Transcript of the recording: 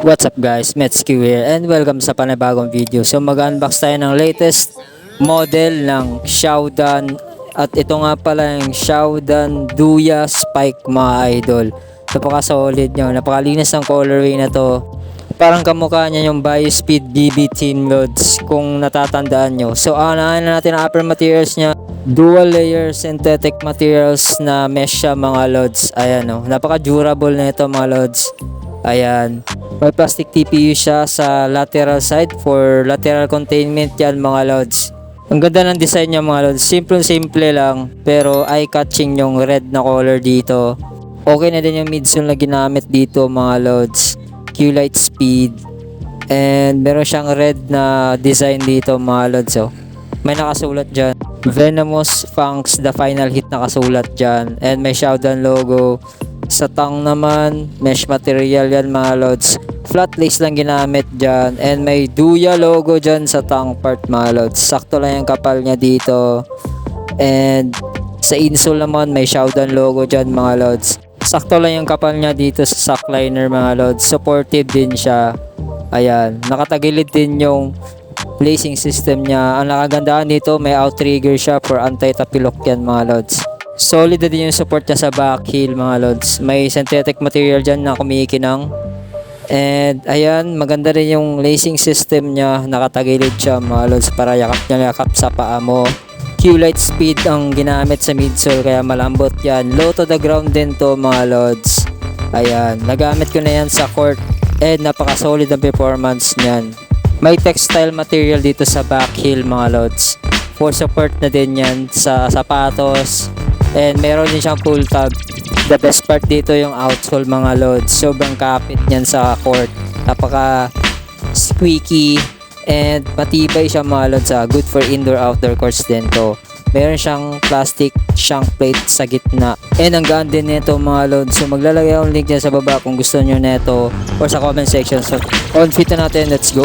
What's up guys, Metsky here and welcome sa panibagong video. So mag-unbox tayo ng latest model ng Xiaodan at ito nga pala yung Xiaodan Duya Spike mga idol. Napaka-solid nyo, napakalinis ng colorway na to. Parang kamukha niya yung Biospeed BB Team Loads kung natatandaan nyo. So anahan na natin ang upper materials niya. Dual layer synthetic materials na mesh siya mga loads. Ayan o, napaka-durable na ito mga loads. Ayan, may plastic TPU siya sa lateral side for lateral containment yan mga loads. Ang ganda ng design niya mga loads, simple lang pero eye-catching yung red na color dito. Okay na din yung midsole na ginamit dito mga loads, Q-Light speed, and meron siyang red na design dito mga loads. Oh. May nakasulat dyan, Venomous Fangs the final hit nakasulat dyan, and may Xiaodan logo. Sa tang naman, mesh material yan mga loads. Flat lace lang ginamit dyan. And may Duya logo dyan sa tang part mga loads. Sakto lang yung kapal niya dito. And sa insole naman, may Xiaodan logo dyan mga loads. Sakto lang yung kapal niya dito sa sock liner mga loads. Supportive din siya. Ayan, nakatagilid din yung lacing system niya. Ang nakagandaan dito, may outrigger siya for anti-tapilok yan mga loads. Solid na din yung support niya sa back heel mga loads. May synthetic material dyan na kumikinang. And ayan, maganda rin yung lacing system niya. Nakatagilid siya mga loads para yakap sa paa mo. Q-Light speed ang ginamit sa midsole kaya malambot yan. Low to the ground din to mga loads. Ayan, nagamit ko na yan sa court. And napaka-solid ang performance niyan. May textile material dito sa back heel mga loads. For support na din yan sa sapatos. And meron din siyang pull tab. The best part dito yung outsole mga loads. Sobrang kapit niyan sa court. Napaka squeaky and matibay siya mga loads. Good for indoor outdoor courts din to. Meron siyang plastic shank plate sa gitna. And ang gaan din nito mga loads. So maglalagay akong link dyan sa baba kung gusto nyo nito or sa comment section. So on fit na natin, let's go.